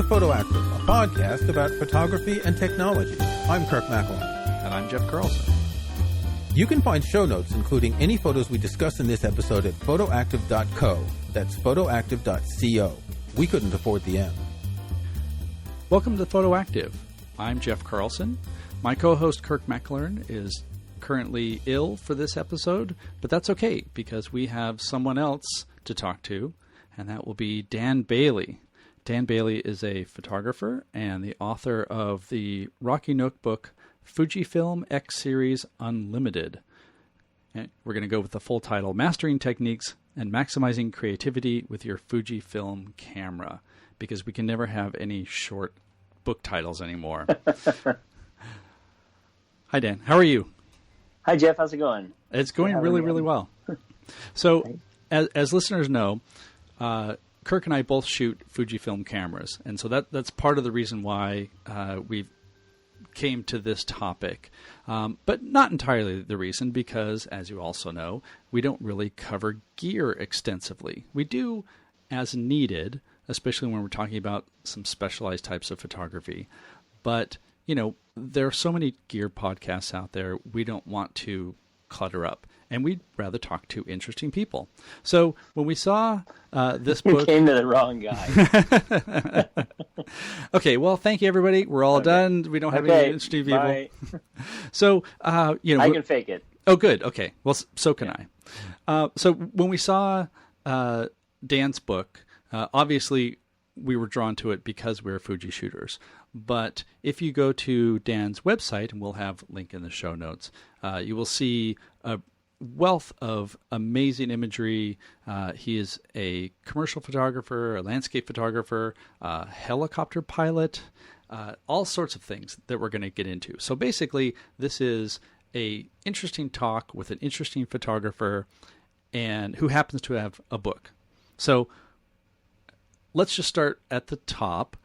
Photo Active, a podcast about photography and technology. I'm Kirk McElroy. And I'm Jeff Carlson. You can find show notes, including any photos we discuss in this episode, at photoactive.co. That's photoactive.co. We couldn't afford the M. Welcome to Photo Active. I'm Jeff Carlson. My co-host Kirk McElroy is currently ill for this episode, but that's okay because we have someone else to talk to, and that will be Dan Bailey. Dan Bailey is a photographer and the author of the Rocky Nook book, FUJIFILM X Series Unlimited. And we're going to go with the full title, Mastering Techniques and Maximizing Creativity with Your FUJIFILM Camera, because we can never have any short book titles anymore. Hi, Dan. How are you? Hi, Jeff. How's it going? It's going really well. So, as listeners know, Kirk and I both shoot Fujifilm cameras, and so that's part of the reason why we came to this topic. But not entirely the reason, because, as you also know, we don't really cover gear extensively. We do as needed, especially when we're talking about some specialized types of photography. But, you know, there are so many gear podcasts out there, we don't want to clutter up. And we'd rather talk to interesting people. So when we saw this book... You came to the wrong guy. Okay, well, thank you, everybody. We're all done. We don't have any interesting people. Bye. So, you know... I can fake it. Oh, good. Okay. Well, so can I. So when we saw Dan's book, obviously we were drawn to it because we're Fuji shooters. But if you go to Dan's website, and we'll have a link in the show notes, you will see a wealth of amazing imagery. He is a commercial photographer, a landscape photographer, a helicopter pilot, all sorts of things that we're going to get into. So basically, this is a interesting talk with an interesting photographer and who happens to have a book. So let's just start at the top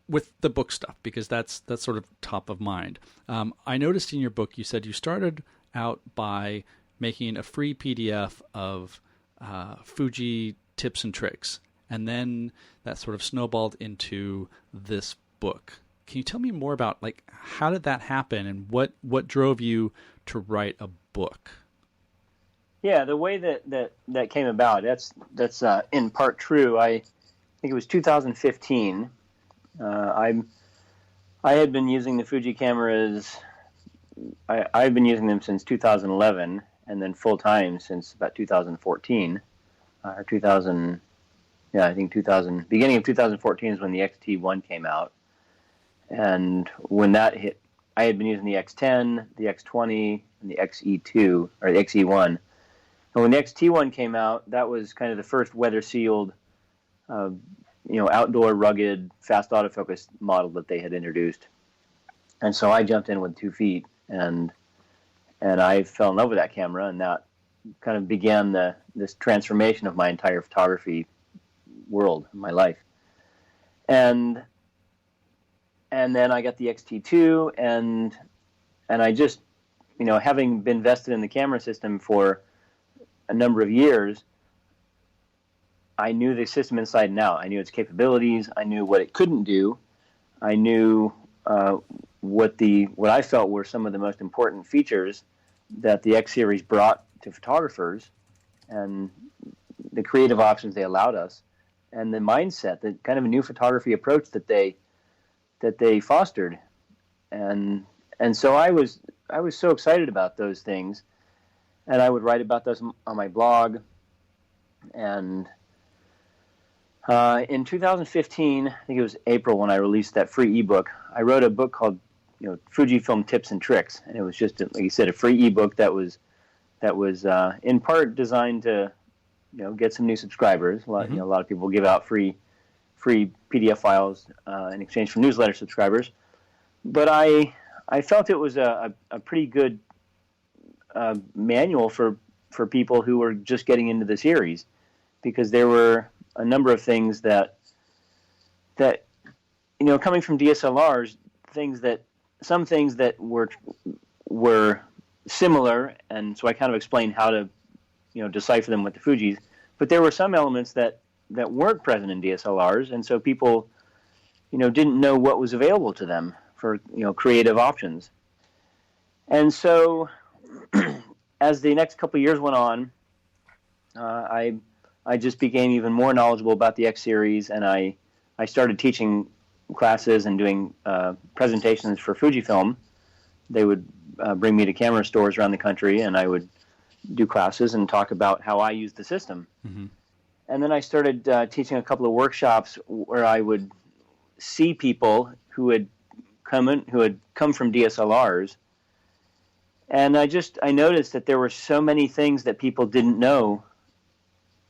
with the book stuff, because that's sort of top of mind. I noticed in your book you said you started out by making a free PDF of Fuji tips and tricks, and then that sort of snowballed into this book. Can you tell me more about, like, how did that happen, and what drove you to write a book? Yeah, the way that came about, that's in part true. I think it was 2015. I had been using the Fuji cameras. I've been using them since 2011, and then full time since about 2014, or 2000. Yeah, I think 2000. Beginning of 2014 is when the XT1 came out, and when that hit, I had been using the X10, the X20, and the XE2 or the XE1. And when the XT1 came out, that was kind of the first weather sealed, outdoor rugged fast autofocus model that they had introduced. And so I jumped in with 2 feet. And I fell in love with that camera, and that kind of began this transformation of my entire photography world, my life. And then I got the XT2, and I just, having been vested in the camera system for a number of years, I knew the system inside and out. I knew its capabilities. I knew what it couldn't do. I knew what I felt were some of the most important features that the X series brought to photographers, and the creative options they allowed us, and the mindset, the kind of a new photography approach that they fostered, and so I was so excited about those things, and I would write about those on my blog. And in 2015, I think it was April, when I released that free ebook, I wrote a book called Fujifilm Tips and Tricks, and it was just, like you said, a free ebook that was in part designed to get some new subscribers. A lot of people give out free PDF files in exchange for newsletter subscribers, but I felt it was a pretty good manual for people who were just getting into the series, because there were a number of things that coming from DSLRs, some things that were similar, and so I kind of explained how to decipher them with the Fujis. But there were some elements that weren't present in DSLRs, and so people didn't know what was available to them for, creative options. And so as the next couple of years went on, I just became even more knowledgeable about the X series, and I started teaching classes and doing presentations for Fujifilm. They would bring me to camera stores around the country, and I would do classes and talk about how I use the system. Mm-hmm. And then I started teaching a couple of workshops where I would see people who had come from DSLRs, and I noticed that there were so many things that people didn't know,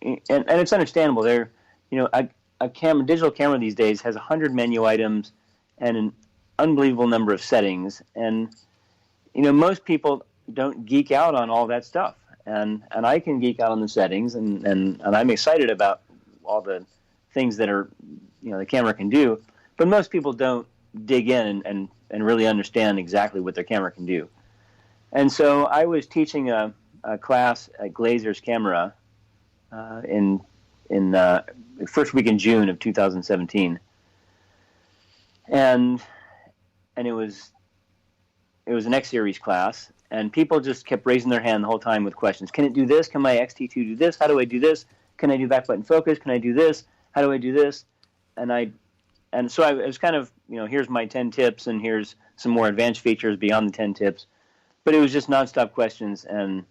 and it's understandable. There, a digital camera these days has 100 menu items and an unbelievable number of settings, and most people don't geek out on all that stuff, and I can geek out on the settings, and I'm excited about all the things that are the camera can do, but most people don't dig in and really understand exactly what their camera can do. And so I was teaching a class at Glazer's Camera in first week in June of 2017, and it was an X series class, and people just kept raising their hand the whole time with questions. Can it do this? Can my XT2 do this? How do I do this? Can I do back button focus? Can I do this? How do I do this? And so I was kind of, here's my 10 tips, and here's some more advanced features beyond the 10 tips. But it was just nonstop questions, and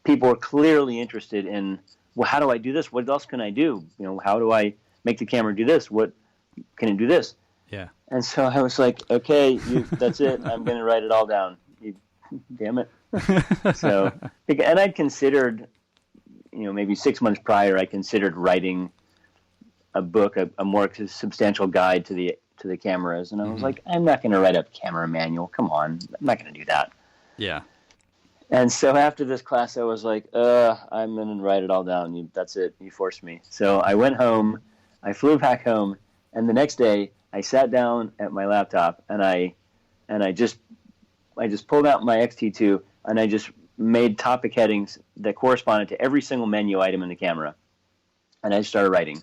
people were clearly interested in, well, how do I do this? What else can I do? How do I make the camera do this? What can it do this? Yeah. And so I was like, okay, that's it. I'm going to write it all down. Damn it. So, and I'd considered, maybe 6 months prior, I considered writing a book, a more substantial guide to the cameras. And I was like, I'm not going to write a camera manual. Come on. I'm not going to do that. Yeah. And so after this class, I was like, I'm going to write it all down. That's it. You forced me. So I went home. I flew back home. And the next day, I sat down at my laptop, and I just pulled out my XT2, and I just made topic headings that corresponded to every single menu item in the camera. And I started writing.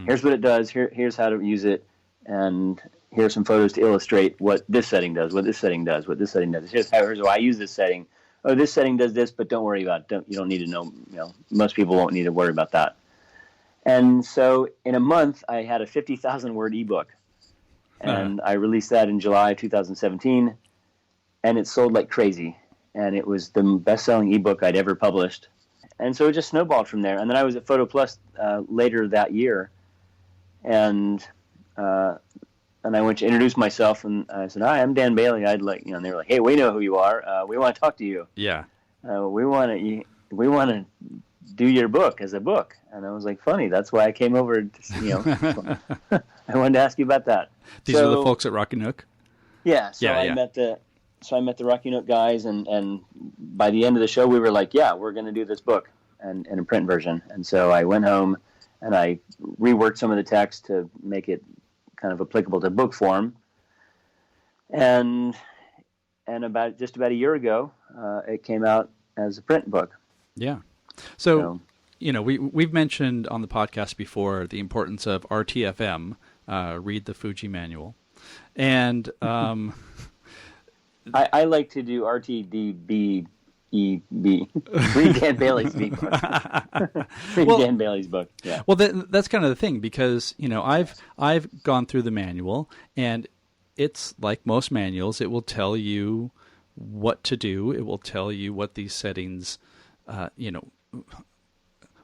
Here's what it does. Here's how to use it. And here's some photos to illustrate what this setting does, what this setting does, what this setting does. Here's how I use this setting. Oh, this setting does this, but don't worry about it. You don't need to know. Most people won't need to worry about that. And so in a month, I had a 50,000-word ebook. And I released that in July 2017. And it sold like crazy. And it was the best-selling ebook I'd ever published. And so it just snowballed from there. And then I was at Photo Plus later that year. And I went to introduce myself, and I said, "Hi, I'm Dan Bailey. I'd like," and they were like, "Hey, we know who you are. We want to talk to you. Yeah. We want to do your book as a book." And I was like, "Funny. That's why I came over. I wanted to ask you about that." These are the folks at Rocky Nook. Yeah. So I met the Rocky Nook guys, and by the end of the show, we were like, "Yeah, we're going to do this book and in a print version." And so I went home and I reworked some of the text to make it kind of applicable to book form. And about a year ago, it came out as a print book. Yeah. So we've mentioned on the podcast before the importance of RTFM, read the Fuji manual. And I like to do RTDB. Read Dan Bailey's book. Dan Bailey's book. Yeah. Well, that's kind of the thing, because I've gone through the manual, and it's like most manuals. It will tell you what to do. It will tell you what these settings,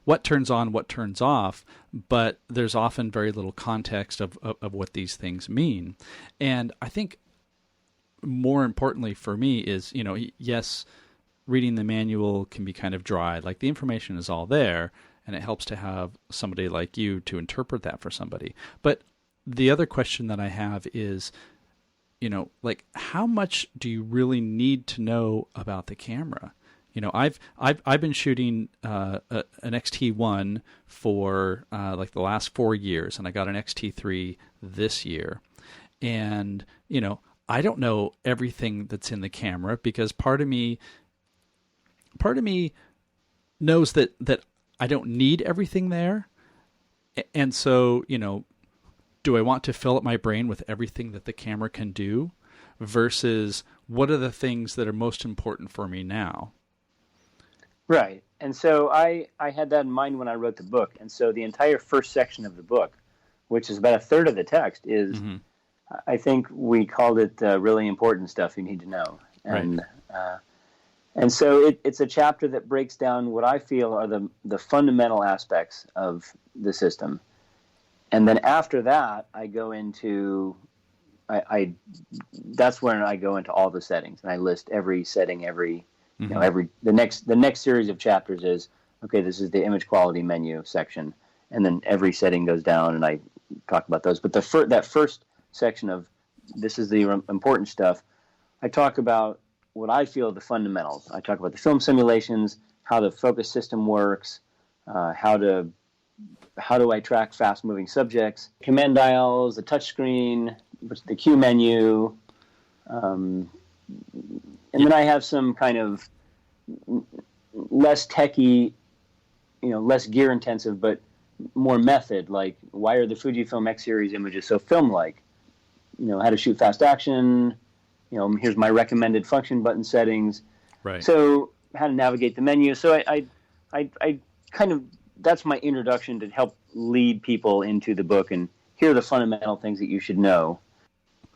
what turns on, what turns off. But there's often very little context of what these things mean. And I think more importantly for me is, yes, reading the manual can be kind of dry. Like, the information is all there, and it helps to have somebody like you to interpret that for somebody. But the other question that I have is, how much do you really need to know about the camera? I've been shooting an XT1 for like the last 4 years, and I got an XT3 this year. And, I don't know everything that's in the camera, because part of me knows that I don't need everything there. And so, do I want to fill up my brain with everything that the camera can do versus what are the things that are most important for me now? Right. And so I had that in mind when I wrote the book. And so the entire first section of the book, which is about a third of the text, is, I think we called it really important stuff you need to know. And and so it's a chapter that breaks down what I feel are the fundamental aspects of the system. And then after that, I go into, that's when I go into all the settings, and I list every setting, every, you know, the next series of chapters is, okay, this is the image quality menu section, and then every setting goes down, and I talk about those. But that first section of this is the important stuff, I talk about what I feel are the fundamentals. I talk about the film simulations, how the focus system works, how do I track fast-moving subjects, command dials, the touch screen, the Q menu, and then I have some kind of less techy, less gear-intensive, but more method, like why are the FUJIFILM X Series images so film-like? How to shoot fast action, here's my recommended function button settings. Right. So how to navigate the menu. So I kind of, that's my introduction to help lead people into the book, and here are the fundamental things that you should know.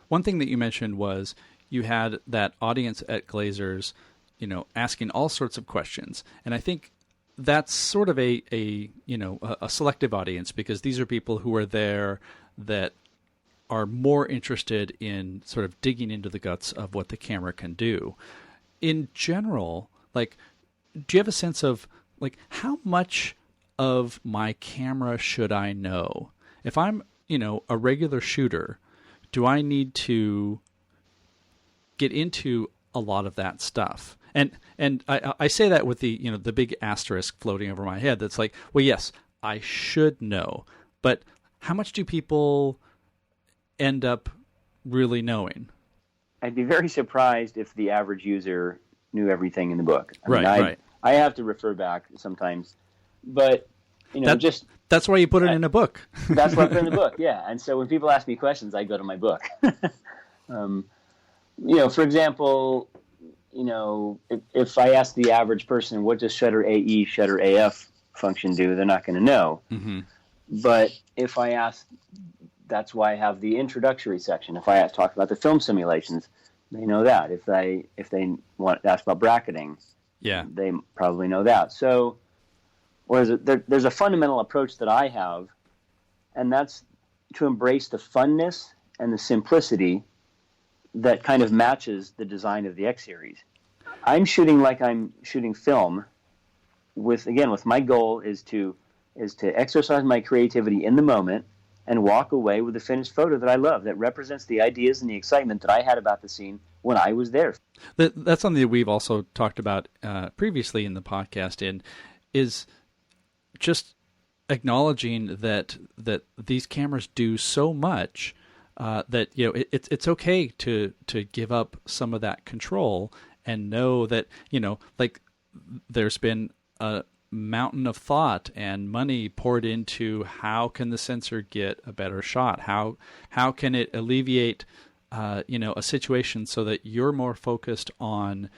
One thing that you mentioned was you had that audience at Glazer's, asking all sorts of questions. And I think that's sort of a selective audience, because these are people who are there that are more interested in sort of digging into the guts of what the camera can do. In general, do you have a sense of how much of my camera should I know? If I'm, a regular shooter, do I need to get into a lot of that stuff? And I say that with the, the big asterisk floating over my head. That's like, well, yes, I should know, but how much do people end up really knowing? I'd be very surprised if the average user knew everything in the book. Right. I have to refer back sometimes, but that's why you put it in a book. That's why I put it in the book, yeah. And so when people ask me questions, I go to my book. For example, if I ask the average person, what does shutter AE, shutter AF function do, they're not going to know. But if I ask, that's why I have the introductory section. If I talk about the film simulations, they know that. If they want to ask about bracketing, they probably know that. So, there's a fundamental approach that I have, and that's to embrace the funness and the simplicity that kind of matches the design of the X Series. I'm shooting like I'm shooting film. With my goal is to exercise my creativity in the moment and walk away with a finished photo that I love, that represents the ideas and the excitement that I had about the scene when I was there. That's something that we've also talked about previously in the podcast, and is just acknowledging that these cameras do so much that it's okay to give up some of that control and know that there's been a mountain of thought and money poured into how can the sensor get a better shot, how can it alleviate a situation so that you're more focused on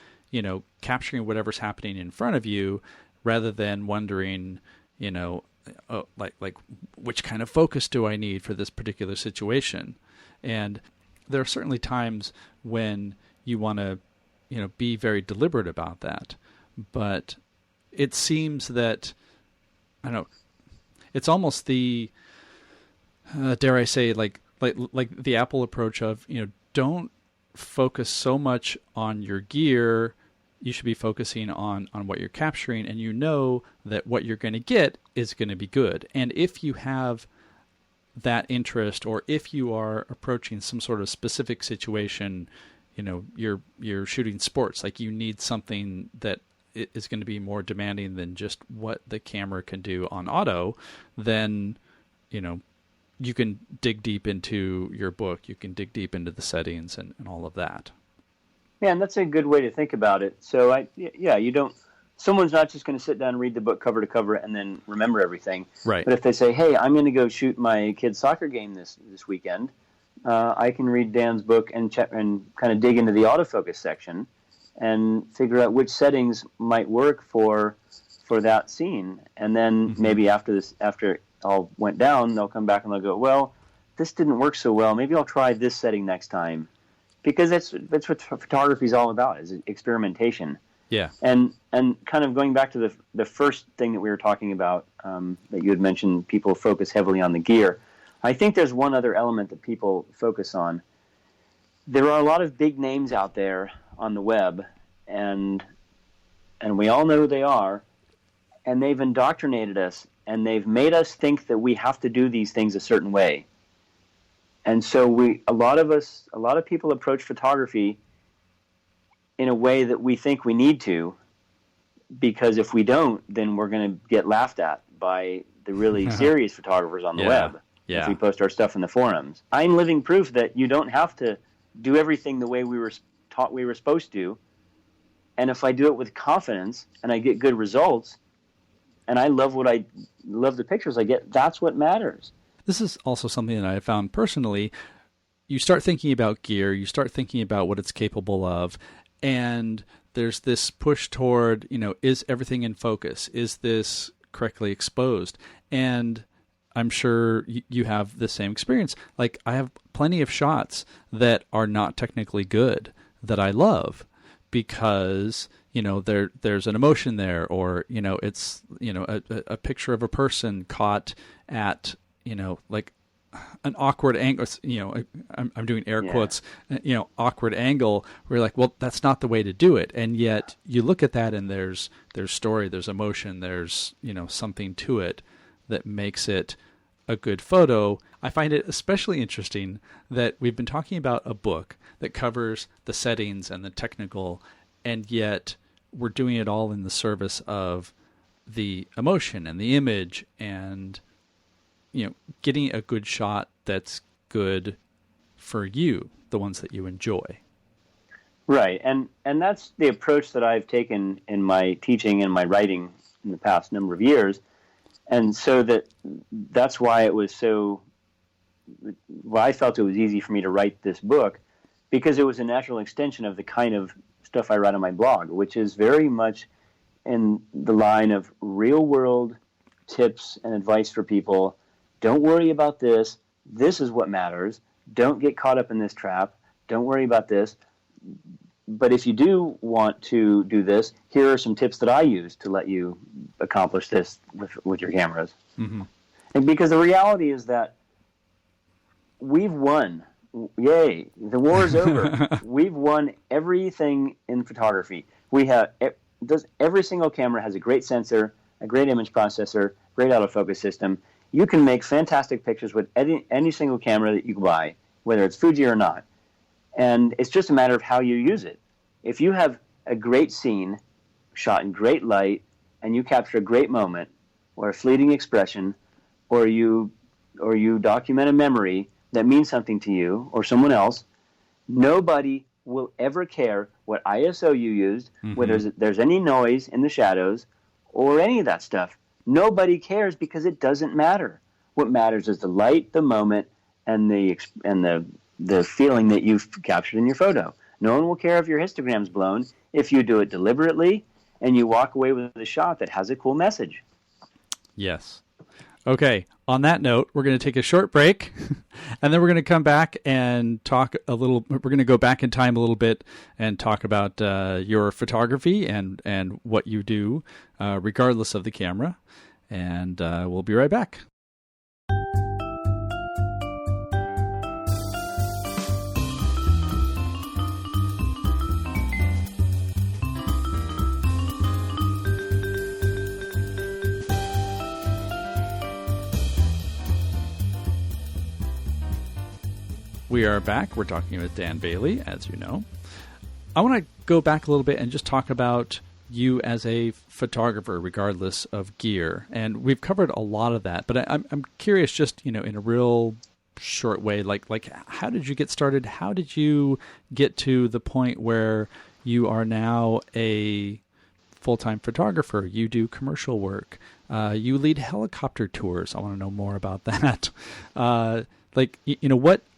capturing whatever's happening in front of you, rather than wondering which kind of focus do I need for this particular situation. And there are certainly times when you want to be very deliberate about that, but it seems that, I don't know, it's almost the, dare I say, like the Apple approach of, don't focus so much on your gear. You should be focusing on what you're capturing, and that what you're going to get is going to be good. And if you have that interest, or if you are approaching some sort of specific situation, you're shooting sports, like you need something that is going to be more demanding than just what the camera can do on auto, then you can dig deep into your book, you can dig deep into the settings and all of that. Yeah, and that's a good way to think about it. So you don't someone's not just going to sit down and read the book cover to cover and then remember everything. Right. But if they say, hey, I'm going to go shoot my kid's soccer game this weekend, I can read Dan's book and check and kind of dig into the autofocus section and figure out which settings might work for that scene. And then maybe after it all went down, they'll come back and they'll go, well, this didn't work so well. Maybe I'll try this setting next time. Because that's what photography is all about, is experimentation. Yeah. And kind of going back to the first thing that we were talking about, that you had mentioned, people focus heavily on the gear. I think there's one other element that people focus on. There are a lot of big names out there on the web, and we all know who they are, and they've indoctrinated us, and they've made us think that we have to do these things a certain way. And so a lot of people approach photography in a way that we think we need to, because if we don't, then we're going to get laughed at by the really serious photographers on the web if we post our stuff in the forums. I'm living proof that you don't have to do everything the way we were taught we were supposed to. And if I do it with confidence and I get good results and I love the pictures I get, that's what matters. This is also something that I found personally. You start thinking about gear, you start thinking about what it's capable of, and there's this push toward, is everything in focus? Is this correctly exposed? And I'm sure you have the same experience. Like, I have plenty of shots that are not technically good that I love because, there's an emotion there, or, it's, a picture of a person caught at, like an awkward angle, I'm doing air quotes, awkward angle, where you're like, well, that's not the way to do it. And yet you look at that and there's story, there's emotion, there's, something to it that makes it a good photo. I find it especially interesting that we've been talking about a book that covers the settings and the technical, and yet we're doing it all in the service of the emotion and the image and, getting a good shot that's good for you, the ones that you enjoy. Right. And that's the approach that I've taken in my teaching and my writing in the past number of years. And so that's why it was I felt it was easy for me to write this book, because it was a natural extension of the kind of stuff I write on my blog, which is very much in the line of real world tips and advice for people. Don't worry about this. This is what matters. Don't get caught up in this trap. Don't worry about this. But if you do want to do this, here are some tips that I use to let you accomplish this with your cameras. Mm-hmm. And because the reality is that we've won. Yay. The war is over. We've won everything in photography. Every single camera has a great sensor, a great image processor, great autofocus system. You can make fantastic pictures with any single camera that you buy, whether it's Fuji or not. And it's just a matter of how you use it. If you have a great scene shot in great light and you capture a great moment or a fleeting expression, or you document a memory that means something to you or someone else, nobody will ever care what ISO you used, whether there's any noise in the shadows or any of that stuff. Nobody cares, because it doesn't matter. What matters is the light, the moment, and the feeling that you've captured in your photo. No one will care if your histogram's blown if you do it deliberately and you walk away with a shot that has a cool message. Yes. Okay. On that note, we're going to take a short break, and then we're going to come back and talk a little. We're going to go back in time a little bit and talk about your photography and what you do, regardless of the camera. And we'll be right back. We are back. We're talking with Dan Bailey, as you know. I want to go back a little bit and just talk about you as a photographer, regardless of gear. And we've covered a lot of that, but I'm curious, just in a real short way, like how did you get started? How did you get to the point where you are now a full-time photographer. You do commercial work. You lead helicopter tours. I want to know more about that.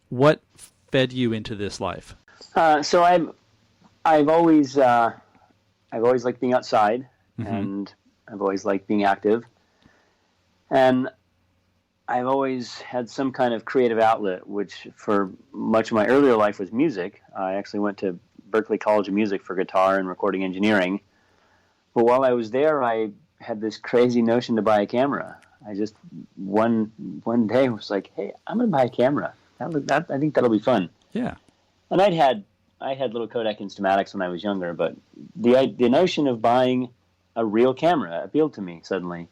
What fed you into this life? So I've always liked being outside, and I've always liked being active, and I've always had some kind of creative outlet, which for much of my earlier life was music. I actually went to Berklee College of Music for guitar and recording engineering. But while I was there, I had this crazy notion to buy a camera. I just one day was like, hey, I'm going to buy a camera. I think that'll be fun. Yeah. And I had little Kodak Instamatics when I was younger, but the notion of buying a real camera appealed to me suddenly.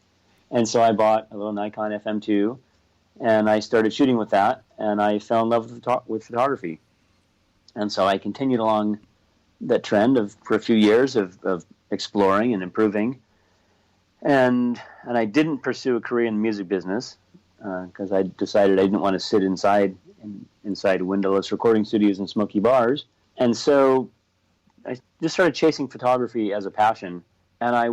And so I bought a little Nikon FM2, and I started shooting with that, and I fell in love with photography. And so I continued along that trend for a few years of exploring and improving. And I didn't pursue a career in the music business because I decided I didn't want to sit inside windowless recording studios and smoky bars. And so I just started chasing photography as a passion. And I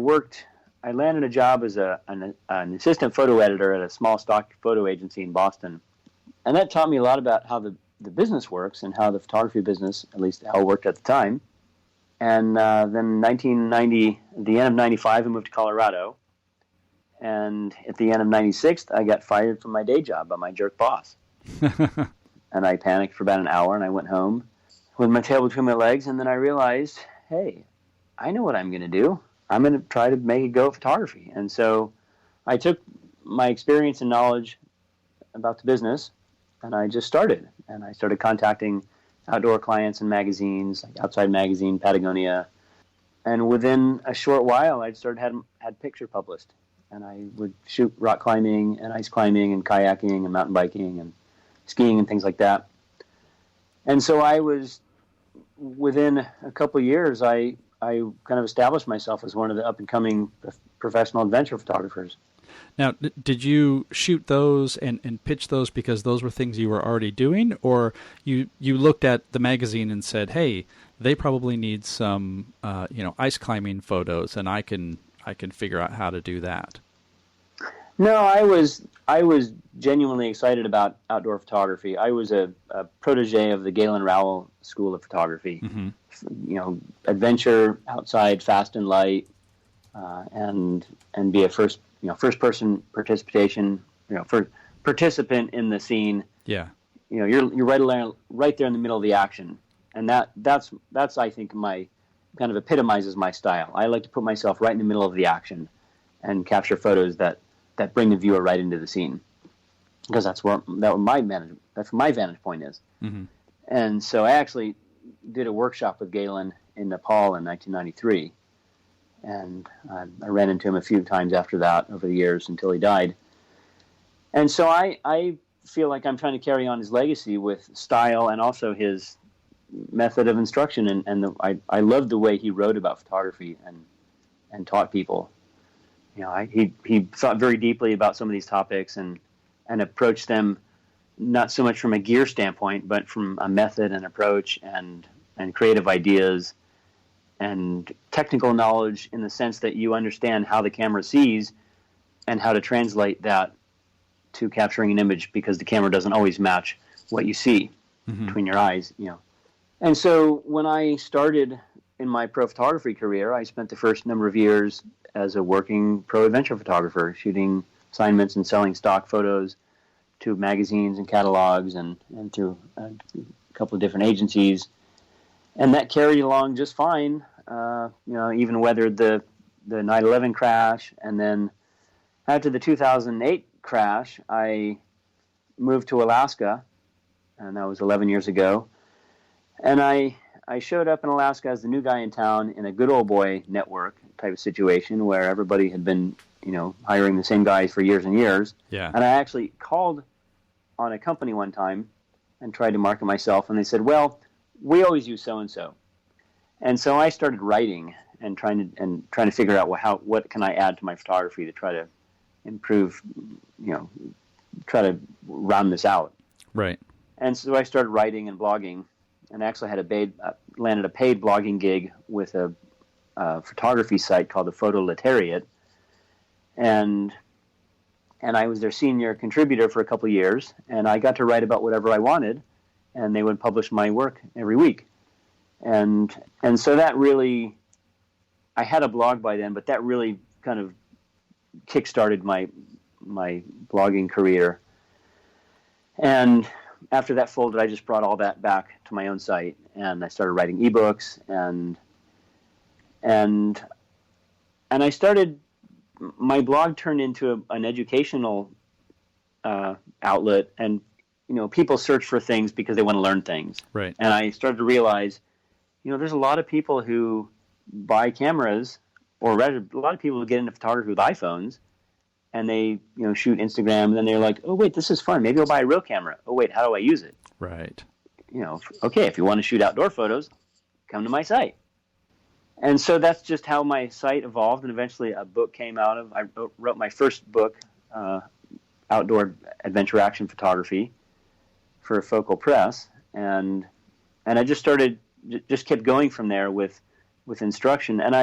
landed a job as an assistant photo editor at a small stock photo agency in Boston. And that taught me a lot about how the business works and how the photography business, at least how it worked at the time. And then 1990, at the end of 95, I moved to Colorado. And at the end of 96, I got fired from my day job by my jerk boss. And I panicked for about an hour, and I went home with my tail between my legs. And then I realized, hey, I know what I'm going to do. I'm going to try to make it go at photography. And so I took my experience and knowledge about the business, and I just started. And I started contacting outdoor clients and magazines, like Outside Magazine, Patagonia. And within a short while, I had picture published. And I would shoot rock climbing and ice climbing and kayaking and mountain biking and skiing and things like that. And so I was, within a couple of years, I kind of established myself as one of the up-and-coming professional adventure photographers. Now, did you shoot those and pitch those because those were things you were already doing, or you looked at the magazine and said, hey, they probably need some ice climbing photos, and I can figure out how to do that? No, I was genuinely excited about outdoor photography. I was a protege of the Galen Rowell School of Photography. Mm-hmm. Adventure, outside, fast and light, and be a first person participation. Participant in the scene. Yeah. You're right there in the middle of the action, and that's I think my kind of epitomizes my style. I like to put myself right in the middle of the action and capture photos that bring the viewer right into the scene, because that's where my vantage point is. Mm-hmm. And so I actually did a workshop with Galen in Nepal in 1993, and I ran into him a few times after that over the years until he died. And so I feel like I'm trying to carry on his legacy with style and also his method of instruction, and I loved the way he wrote about photography and taught people. He thought very deeply about some of these topics and approached them not so much from a gear standpoint, but from a method and approach and creative ideas and technical knowledge, in the sense that you understand how the camera sees and how to translate that to capturing an image, because the camera doesn't always match what you see between your eyes. And so when I started in my pro photography career, I spent the first number of years as a working pro adventure photographer, shooting assignments and selling stock photos to magazines and catalogs and to a couple of different agencies. And that carried along just fine, even weathered the 9/11 crash. And then after the 2008 crash, I moved to Alaska, and that was 11 years ago. And I showed up in Alaska as the new guy in town in a good old boy network type of situation where everybody had been, hiring the same guys for years and years. Yeah. And I actually called on a company one time and tried to market myself, and they said, well, we always use so-and-so. And so I started writing and trying to figure out what can I add to my photography to try to improve, try to round this out. Right. And so I started writing and blogging, and actually had landed a paid blogging gig with a photography site called the Photolitariat, and I was their senior contributor for a couple of years, and I got to write about whatever I wanted, and they would publish my work every week, and so that really, I had a blog by then, but that really kind of kick-started my blogging career. And after that folded, I just brought all that back to my own site, and I started writing ebooks, and I started, my blog turned into an educational outlet, and people search for things because they want to learn things. Right. And I started to realize, there's a lot of people who buy cameras, or rather, a lot of people who get into photography with iPhones, and they, shoot Instagram, and then they're like, oh, wait, this is fun. Maybe I'll buy a real camera. Oh, wait, how do I use it? Right. Okay, if you want to shoot outdoor photos, come to my site. And so that's just how my site evolved, and eventually a book came out of, I wrote my first book, Outdoor Adventure Action Photography, for Focal Press, and I just kept going from there with instruction, and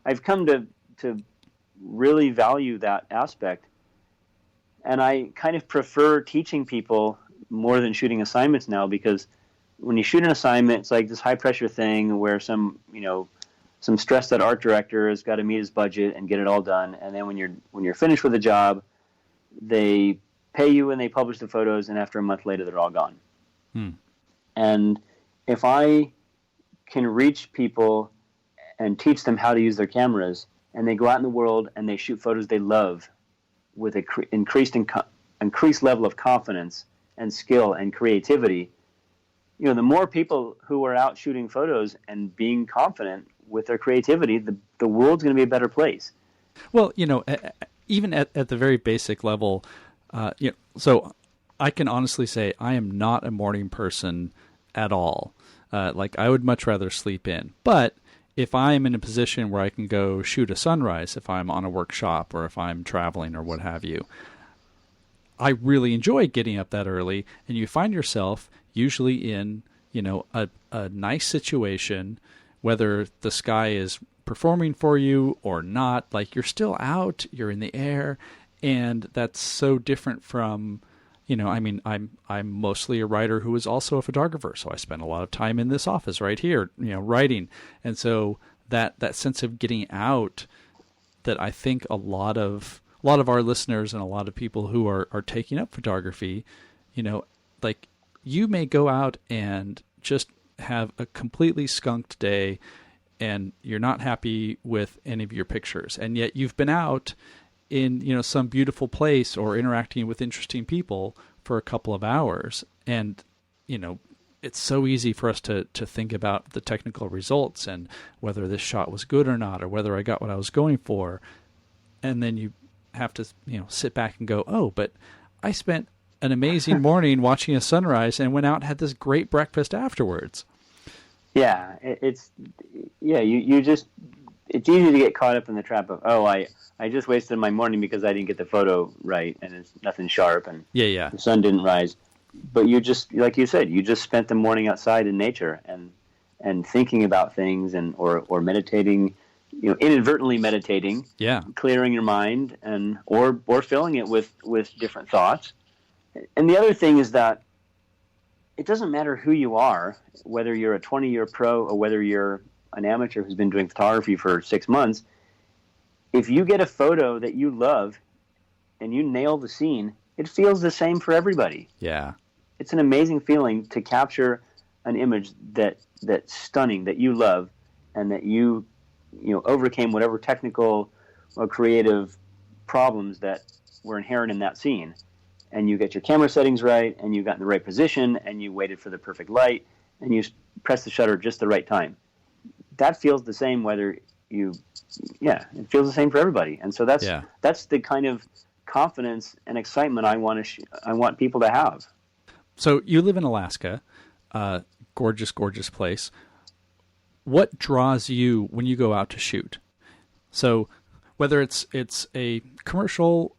I've come to really value that aspect, and I kind of prefer teaching people more than shooting assignments now, because when you shoot an assignment, it's like this high pressure thing where some stressed out art director has got to meet his budget and get it all done, and then when you're finished with the job, they pay you and they publish the photos, and after a month later they're all gone. And if I can reach people and teach them how to use their cameras, and they go out in the world and they shoot photos they love with an increased level of confidence and skill and creativity, the more people who are out shooting photos and being confident with their creativity, the world's going to be a better place. Well, even at the very basic level, so I can honestly say I am not a morning person at all. Like, I would much rather sleep in. But if I'm in a position where I can go shoot a sunrise, if I'm on a workshop or if I'm traveling or what have you, I really enjoy getting up that early, and you find yourself usually in, a nice situation, whether the sky is performing for you or not. Like, you're still out, you're in the air, and that's so different from, I'm mostly a writer who is also a photographer, so I spend a lot of time in this office right here, writing. And so that sense of getting out, that I think a lot of our listeners and a lot of people who are taking up photography, like, you may go out and just have a completely skunked day and you're not happy with any of your pictures, and yet you've been out in some beautiful place or interacting with interesting people for a couple of hours, and it's so easy for us to think about the technical results and whether this shot was good or not, or whether I got what I was going for, and then you have to sit back and go, oh, but I spent an amazing morning watching a sunrise and went out and had this great breakfast afterwards. Yeah, it's easy to get caught up in the trap of, oh, I just wasted my morning because I didn't get the photo right, and it's nothing sharp, and the sun didn't rise. But you just, like you said, you just spent the morning outside in nature and thinking about things, and or meditating, inadvertently meditating, clearing your mind, and or filling it with different thoughts. And the other thing is that it doesn't matter who you are, whether you're a 20-year pro or whether you're an amateur who's been doing photography for 6 months. If you get a photo that you love and you nail the scene, it feels the same for everybody. Yeah. It's an amazing feeling to capture an image that's stunning, that you love, and that you overcame whatever technical or creative problems that were inherent in that scene. And you get your camera settings right, and you got in the right position, and you waited for the perfect light, and you press the shutter just the right time. That feels the same whether it feels the same for everybody. And so that's the kind of confidence and excitement I want people to have. So you live in Alaska, gorgeous, gorgeous place. What draws you when you go out to shoot? So whether it's a commercial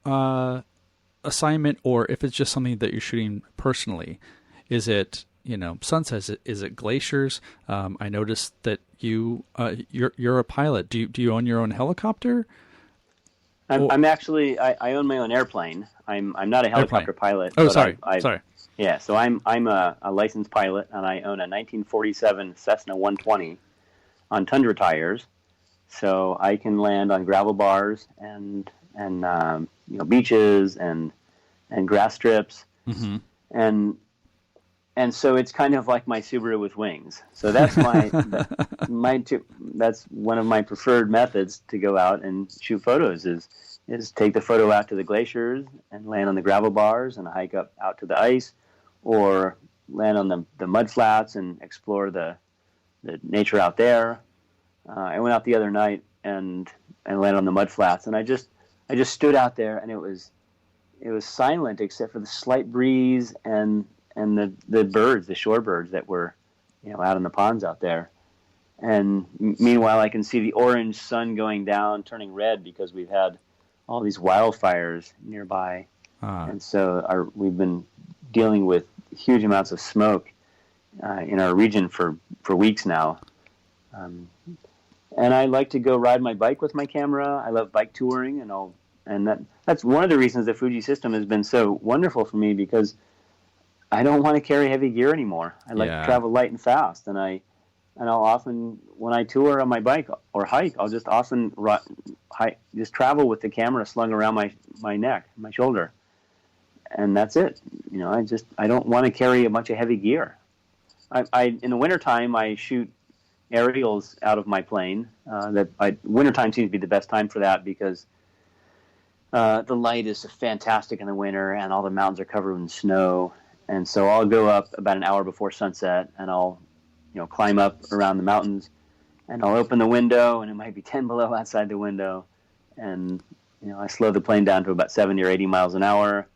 assignment or if it's just something that you're shooting personally, is it sunsets? Is it glaciers? I noticed that you're a pilot. Do you own your own helicopter? I'm actually I own my own airplane. I'm not a helicopter pilot. Oh, but sorry. Sorry. Yeah, so I'm a licensed pilot, and I own a 1947 Cessna 120 on tundra tires, so I can land on gravel bars and beaches and grass strips, mm-hmm. and so it's kind of like my Subaru with wings. So that's that's one of my preferred methods to go out and shoot photos is take the photo out to the glaciers and land on the gravel bars and hike up out to the ice, or land on the mud flats and explore the nature out there. I went out the other night and landed on the mud flats, and I just stood out there, and it was silent except for the slight breeze and the birds, the shorebirds that were out in the ponds out there. And meanwhile, I can see the orange sun going down, turning red because we've had all these wildfires nearby, and so we've been dealing with huge amounts of smoke in our region for weeks now. And I like to go ride my bike with my camera. I love bike touring, and that's one of the reasons the Fuji system has been so wonderful for me, because I don't want to carry heavy gear anymore. I like to travel light and fast, and I'll often, when I tour on my bike or hike, I'll just often just travel with the camera slung around my neck, my shoulder, and that's it. I don't want to carry a bunch of heavy gear. I in the wintertime, I shoot aerials out of my plane. Wintertime seems to be the best time for that because the light is fantastic in the winter, and all the mountains are covered in snow. And so I'll go up about an hour before sunset, and I'll climb up around the mountains, and I'll open the window, and it might be 10 below outside the window, and I slow the plane down to about 70 or 80 miles an hour,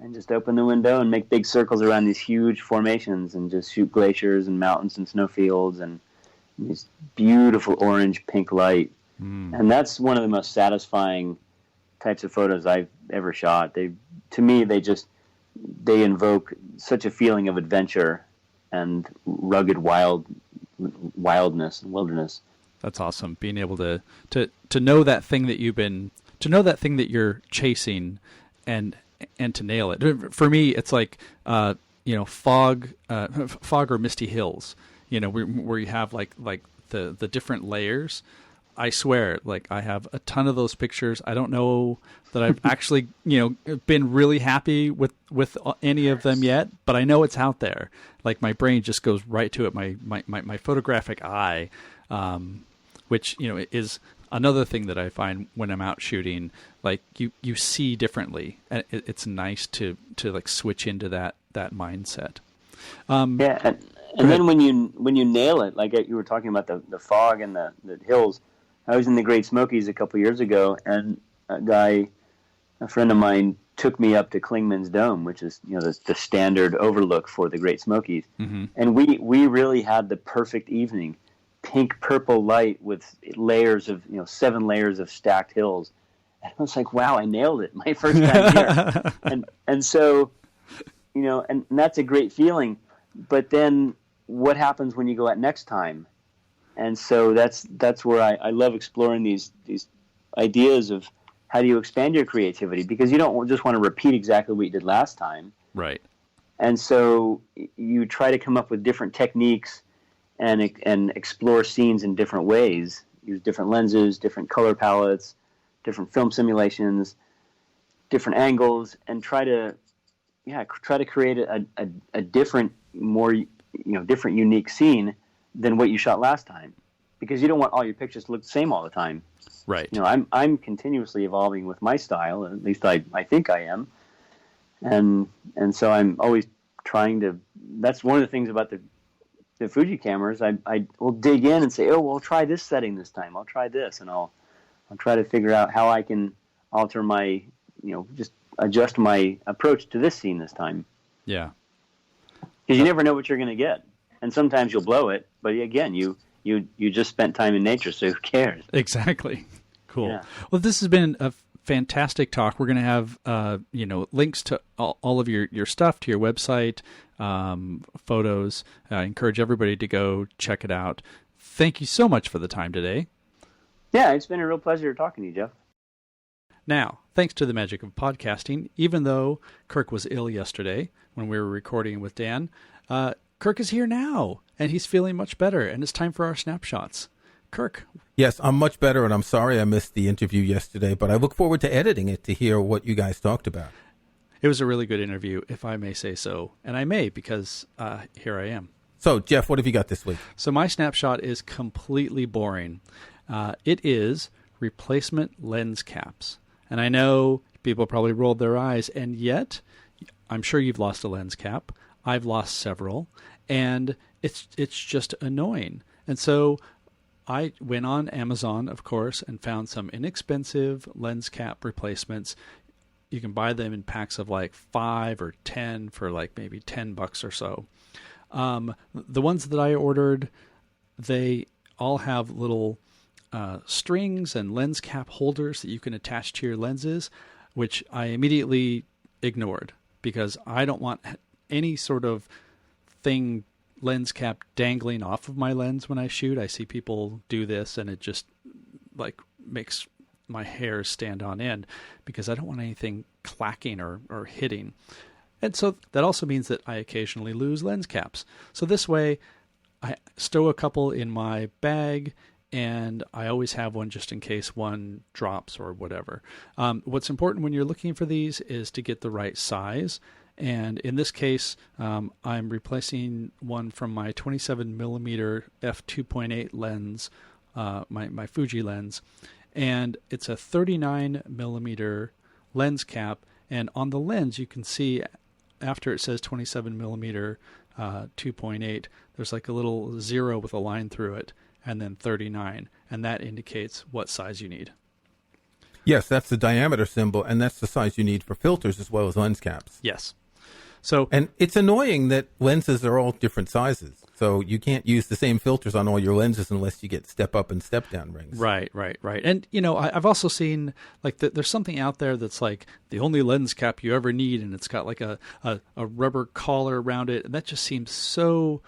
and just open the window and make big circles around these huge formations, and just shoot glaciers and mountains and snowfields and this beautiful orange pink light. And that's one of the most satisfying types of photos I've ever shot. To me, they invoke such a feeling of adventure and rugged wildness and wilderness. That's awesome. Being able to know that thing that you're chasing and to nail it. For me, it's like fog or misty hills. Where you have like the different layers. I swear, I have a ton of those pictures. I don't know that I've actually, been really happy with any of them yet, but I know it's out there. Like, my brain just goes right to it. My photographic eye, which, is another thing that I find when I'm out shooting. Like, you see differently, and it's nice to switch into that mindset. And then when you nail it, like you were talking about the fog and the hills. I was in the Great Smokies a couple years ago, and a friend of mine, took me up to Klingman's Dome, which is the standard overlook for the Great Smokies. Mm-hmm. And we really had the perfect evening, pink purple light with layers of 7 layers of stacked hills. And I was like, wow, I nailed it, my first time here. and so and that's a great feeling. But then what happens when you go out next time? And so that's where I love exploring these ideas of how do you expand your creativity, because you don't just want to repeat exactly what you did last time. Right. And so you try to come up with different techniques and explore scenes in different ways. Use different lenses, different color palettes, different film simulations, different angles, and try to create a different, more different, unique scene than what you shot last time, because you don't want all your pictures to look the same all the time. Right. I'm continuously evolving with my style. At least I think I am, and so I'm always trying to. That's one of the things about the Fuji cameras. I will dig in and say, oh, well, I'll try this setting this time. I'll try this, and I'll try to figure out how I can alter my just adjust my approach to this scene this time. Yeah. Because you never know what you're going to get. And sometimes you'll blow it, but again, you just spent time in nature, so who cares? Exactly. Cool. Yeah. Well, this has been a fantastic talk. We're going to have links to all of your stuff, to your website, photos. I encourage everybody to go check it out. Thank you so much for the time today. Yeah, it's been a real pleasure talking to you, Jeff. Now, thanks to the magic of podcasting, even though Kirk was ill yesterday when we were recording with Dan, Kirk is here now, and he's feeling much better, and it's time for our snapshots. Kirk. Yes, I'm much better, and I'm sorry I missed the interview yesterday, but I look forward to editing it to hear what you guys talked about. It was a really good interview, if I may say so, and I may because here I am. So, Jeff, what have you got this week? So my snapshot is completely boring. It is replacement lens caps. And I know people probably rolled their eyes, and yet I'm sure you've lost a lens cap. I've lost several, and it's just annoying. And so I went on Amazon, of course, and found some inexpensive lens cap replacements. You can buy them in packs of like 5 or 10 for like maybe $10 or so. The ones that I ordered, they all have little strings and lens cap holders that you can attach to your lenses, which I immediately ignored because I don't want any sort of lens cap dangling off of my lens when I shoot. I see people do this and it just like makes my hairs stand on end because I don't want anything clacking or hitting. And so that also means that I occasionally lose lens caps. So this way I stow a couple in my bag, and I always have one just in case one drops or whatever. What's important when you're looking for these is to get the right size. And in this case, I'm replacing one from my 27mm f2.8 lens, my Fuji lens. And it's a 39mm lens cap. And on the lens, you can see after it says 27mm 2.8, there's like a little 0 with a line through it, and then 39, and that indicates what size you need. Yes, that's the diameter symbol, and that's the size you need for filters as well as lens caps. Yes. So, and it's annoying that lenses are all different sizes, so you can't use the same filters on all your lenses unless you get step up and step down rings. Right. And, you know, I've also seen, like, there's something out there that's like the only lens cap you ever need, and it's got like a rubber collar around it, and that just seems so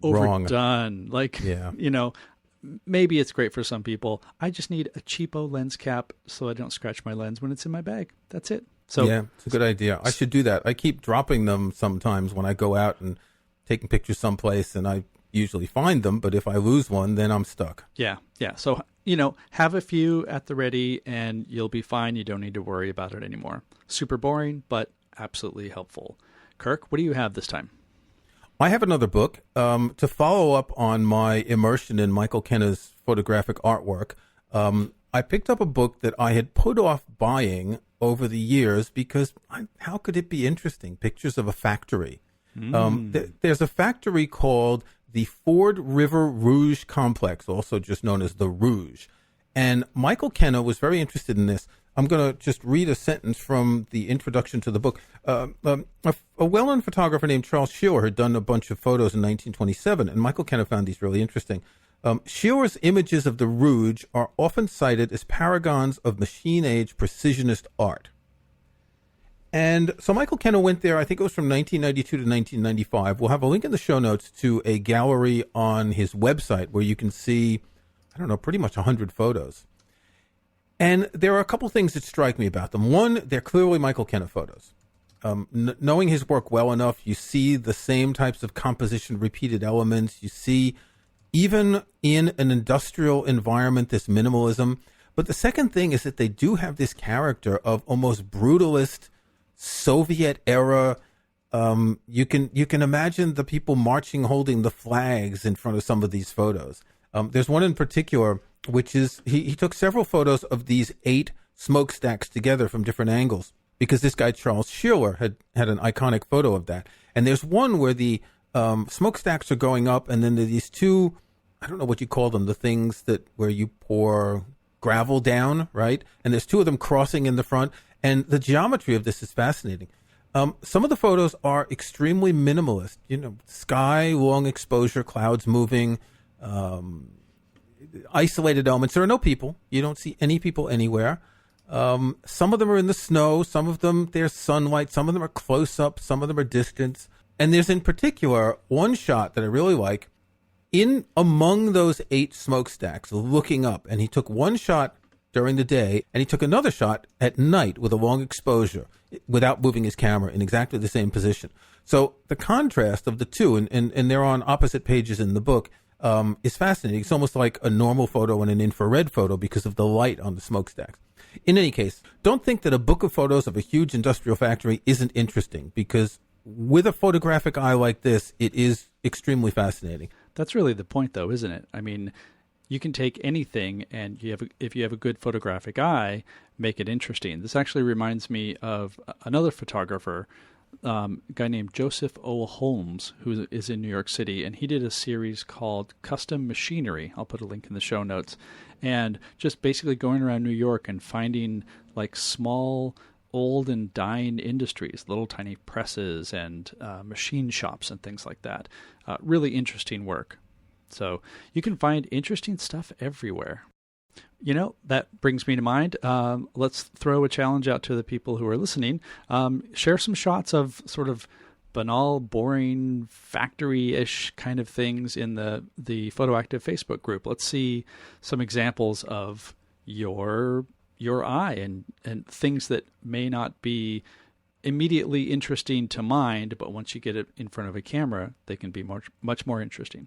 overdone. Wrong. Like, yeah. You know, maybe it's great for some people. I just need a cheapo lens cap so I don't scratch my lens when it's in my bag. That's it. So yeah, it's a good idea. I should do that. I keep dropping them sometimes when I go out and taking pictures someplace, and I usually find them, but if I lose one, then I'm stuck. Yeah. So, you know, have a few at the ready and you'll be fine. You don't need to worry about it anymore. Super boring, but absolutely helpful. Kirk, what do you have this time? I have another book to follow up on my immersion in Michael Kenna's photographic artwork. I picked up a book that I had put off buying over the years because how could it be interesting? Pictures of a factory. There's a factory called the Ford River Rouge Complex, also just known as the Rouge. And Michael Kenna was very interested in this. I'm going to just read a sentence from the introduction to the book. A well-known photographer named Charles Shearer had done a bunch of photos in 1927, and Michael Kenna found these really interesting. Shearer's images of the Rouge are often cited as paragons of machine-age precisionist art. And so Michael Kenna went there, I think it was from 1992 to 1995. We'll have a link in the show notes to a gallery on his website where you can see, pretty much 100 photos. And there are a couple things that strike me about them. One, they're clearly Michael Kenna photos. Knowing his work well enough, you see the same types of composition, repeated elements. You see, even in an industrial environment, this minimalism. But the second thing is that they do have this character of almost brutalist Soviet era. You can imagine the people marching, holding the flags in front of some of these photos. There's one in particular, which is he took several photos of these 8 smokestacks together from different angles because this guy Charles Shearer had an iconic photo of that. And there's one where the smokestacks are going up, and then there are these 2, I don't know what you call them, the things where you pour gravel down, right? And there's 2 of them crossing in the front, and the geometry of this is fascinating. Some of the photos are extremely minimalist. Sky, long exposure, clouds moving, isolated elements. There are no people. You don't see any people anywhere. Some of them are in the snow, some of them there's sunlight, some of them are close up, some of them are distance. And there's in particular one shot that I really like in among those 8 smokestacks looking up. And he took one shot during the day and he took another shot at night with a long exposure without moving his camera in exactly the same position. So the contrast of the two, and they're on opposite pages in the book, is fascinating. It's almost like a normal photo and an infrared photo because of the light on the smokestacks. In any case, don't think that a book of photos of a huge industrial factory isn't interesting, because with a photographic eye like this, it is extremely fascinating. That's really the point, though, isn't it? I mean, you can take anything and if you have a good photographic eye, make it interesting. This actually reminds me of another photographer, a guy named Joseph O. Holmes, who is in New York City, and he did a series called Custom Machinery. I'll put a link in the show notes. And just basically going around New York and finding like small, old and dying industries, little tiny presses and machine shops and things like that. Really interesting work. So you can find interesting stuff everywhere. You know, that brings me to mind. Let's throw a challenge out to the people who are listening. Share some shots of sort of banal, boring, factory-ish kind of things in the Photoactive Facebook group. Let's see some examples of your eye and things that may not be immediately interesting to mind, but once you get it in front of a camera, they can be much more interesting.